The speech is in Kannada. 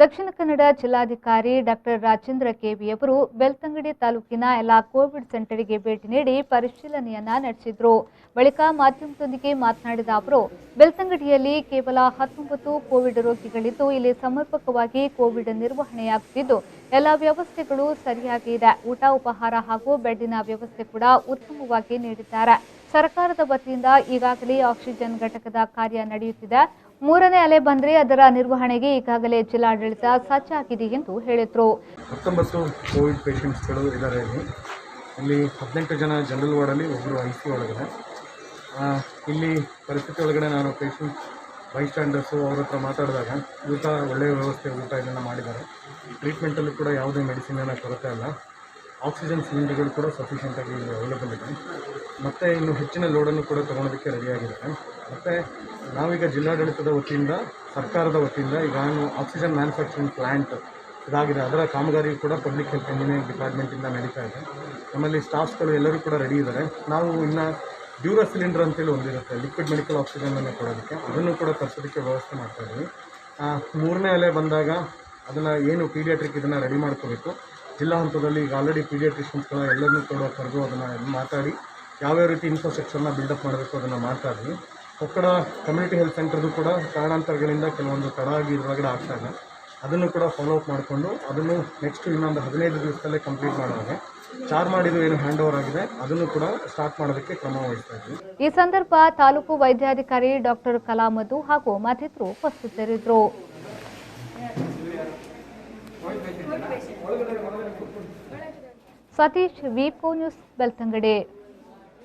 ದಕ್ಷಿಣ ಕನ್ನಡ ಜಿಲ್ಲಾಧಿಕಾರಿ ಡಾಕ್ಟರ್ ರಾಜೇಂದ್ರ ಕೆವಿ ಅವರು ಬೆಳ್ತಂಗಡಿ ತಾಲೂಕಿನ ಎಲ್ಲ ಕೋವಿಡ್ ಸೆಂಟರ್ಗೆ ಭೇಟಿ ನೀಡಿ ಪರಿಶೀಲನೆಯನ್ನ ನಡೆಸಿದರು. ಬಳಿಕ ಮಾಧ್ಯಮದೊಂದಿಗೆ ಮಾತನಾಡಿದ ಅವರು, ಬೆಳ್ತಂಗಡಿಯಲ್ಲಿ ಕೇವಲ 19 ಕೋವಿಡ್ ರೋಗಿಗಳಿದ್ದು ಇಲ್ಲಿ ಸಮರ್ಪಕವಾಗಿ ಕೋವಿಡ್ ನಿರ್ವಹಣೆಯಾಗುತ್ತಿದ್ದು ಎಲ್ಲ ವ್ಯವಸ್ಥೆಗಳು ಸರಿಯಾಗಿ ಇದೆ. ಊಟ, ಉಪಹಾರ ಹಾಗೂ ಬೆಡ್ಡಿನ ವ್ಯವಸ್ಥೆ ಕೂಡ ಉತ್ತಮವಾಗಿ ನೀಡಿದ್ದಾರೆ. ಸರ್ಕಾರದ ವತಿಯಿಂದ ಈಗಾಗಲೇ ಆಕ್ಸಿಜನ್ ಘಟಕದ ಕಾರ್ಯ ನಡೆಯುತ್ತಿದೆ. 3ನೇ ಅಲೆ ಬಂದರೆ ಅದರ ನಿರ್ವಹಣೆಗೆ ಈಗಾಗಲೇ ಜಿಲ್ಲಾಡಳಿತ ಸಜ್ಜಾಗಿದೆ ಎಂದು ಹೇಳಿದರು. 19 ಕೋವಿಡ್ ಪೇಷಂಟ್ಸ್ಗಳು ಇದ್ದಾರೆ. ಇಲ್ಲಿ 18 ಜನ ಜನರಲ್ ವಾರ್ಡಲ್ಲಿ, ಒಬ್ಬರು ICU ಒಳಗಡೆ. ಇಲ್ಲಿ ಪರಿಸ್ಥಿತಿ ಒಳಗಡೆ ನಾನು ಪೇಷಂಟ್ ಬೈಸ್ಟ್ಯಾಂಡರ್ಸು ಅವ್ರ ಹತ್ರ ಮಾತಾಡಿದಾಗ ಊಟ ಒಳ್ಳೆಯ ವ್ಯವಸ್ಥೆ, ಊಟ ಇದನ್ನು ಮಾಡಿದ್ದಾರೆ. ಟ್ರೀಟ್ಮೆಂಟಲ್ಲೂ ಕೂಡ ಯಾವುದೇ ಮೆಡಿಸಿನ್ನ ಕೊರತೆ ಇಲ್ಲ. ಆಕ್ಸಿಜನ್ ಸಿಲಿಂಡರ್ಗಳು ಕೂಡ ಸಫಿಷಿಯೆಂಟಾಗಿ ಇಲ್ಲಿ ಅವೈಲೇಬಲ್ ಇದೆ. ಮತ್ತು ಇನ್ನು ಹೆಚ್ಚಿನ ಲೋಡನ್ನು ಕೂಡ ತೊಗೊಳೋದಕ್ಕೆ ರೆಡಿಯಾಗಿದ್ದಾರೆ. ಮತ್ತು ನಾವೀಗ ಜಿಲ್ಲಾಡಳಿತದ ವತಿಯಿಂದ, ಸರ್ಕಾರದ ವತಿಯಿಂದ ಈಗ ಆಕ್ಸಿಜನ್ ಮ್ಯಾನುಫ್ಯಾಕ್ಚರಿಂಗ್ ಪ್ಲ್ಯಾಂಟ್ ಇದಾಗಿದೆ. ಅದರ ಕಾಮಗಾರಿ ಕೂಡ ಪಬ್ಲಿಕ್ ಹೆಲ್ತ್ ಇಂಜಿನಿಯರಿಂಗ್ ಡಿಪಾರ್ಟ್ಮೆಂಟಿಂದ ನಡೀತಾ ಇದೆ. ನಮ್ಮಲ್ಲಿ ಸ್ಟಾಫ್ಸ್ಗಳು ಎಲ್ಲರೂ ಕೂಡ ರೆಡಿ ಇದ್ದಾರೆ. ನಾವು ಇನ್ನು ಡ್ಯೂರಾ ಸಿಲಿಂಡರ್ ಅಂತೇಳಿ ಒಂದಿರುತ್ತೆ, ಲಿಕ್ವಿಡ್ ಮೆಡಿಕಲ್ ಆಕ್ಸಿಜನನ್ನು ಕೊಡೋದಕ್ಕೆ, ಅದನ್ನು ಕೂಡ ತರಿಸೋದಕ್ಕೆ ವ್ಯವಸ್ಥೆ ಮಾಡ್ತಾಯಿದ್ವಿ. 3ನೇ ಅಲೆ ಬಂದಾಗ ಅದನ್ನು ಏನು ಪೀಡಿಯಾಟ್ರಿಕ್ ಇದನ್ನು ರೆಡಿ ಮಾಡ್ಕೋಬೇಕು. ಜಿಲ್ಲಾ ಹಂತದಲ್ಲಿ ಈಗ ಆಲ್ರೆಡಿ ಪೀಡಿಯಾಟ್ರಿಷನ್ಸ್ಗಳ ಎಲ್ಲರನ್ನೂ ಕೂಡ ಕರೆದು ಅದನ್ನು ಮಾತಾಡಿ ಯಾವ್ಯಾವ ರೀತಿ ಇನ್ಫ್ರಾಸ್ಟ್ರಕ್ಚರ್ನ ಬಿಲ್ಡಪ್ ಮಾಡಬೇಕು ಅದನ್ನು ಮಾಡ್ತಾ ಇದ್ವಿ. ಕೊಕ್ಕಡ ಕಮ್ಯುನಿಟಿ ಹೆಲ್ತ್ ಸೆಂಟರ್ದು ಕೂಡ ಕಾರಣಾಂತರಗಳಿಂದ ಕೆಲವೊಂದು ತಡ ಆಗಿ ಇದ್ರೊಳಗಡೆ ಆಗ್ತಾ ಇದೆ. ಅದನ್ನು ಕೂಡ ಫಾಲೋಅಪ್ ಮಾಡಿಕೊಂಡು ಅದನ್ನು ನೆಕ್ಸ್ಟ್ ಇನ್ನೊಂದು 15 ದಿವಸದಲ್ಲೇ ಕಂಪ್ಲೀಟ್ ಮಾಡೋದಾಗೆ ಚಾರ್ಮಾಡಿದು ಏನು ಹ್ಯಾಂಡ್ ಓವರ್ ಆಗಿದೆ ಅದನ್ನು ಕೂಡ ಸ್ಟಾರ್ಟ್ ಮಾಡೋದಕ್ಕೆ ಕ್ರಮ ವಹಿಸ್ತಾ ಇದ್ವಿ. ಈ ಸಂದರ್ಭ ತಾಲೂಕು ವೈದ್ಯಾಧಿಕಾರಿ ಡಾಕ್ಟರ್ ಕಲಾಮಧು ಹಾಗೂ ಮತ್ತಿತರರು ಉಪಸ್ಥಿತರಿದ್ದರು. ಸತೀಶ್, ವಿ4 ನ್ಯೂಸ್, ಬೆಳ್ತಂಗಡಿ.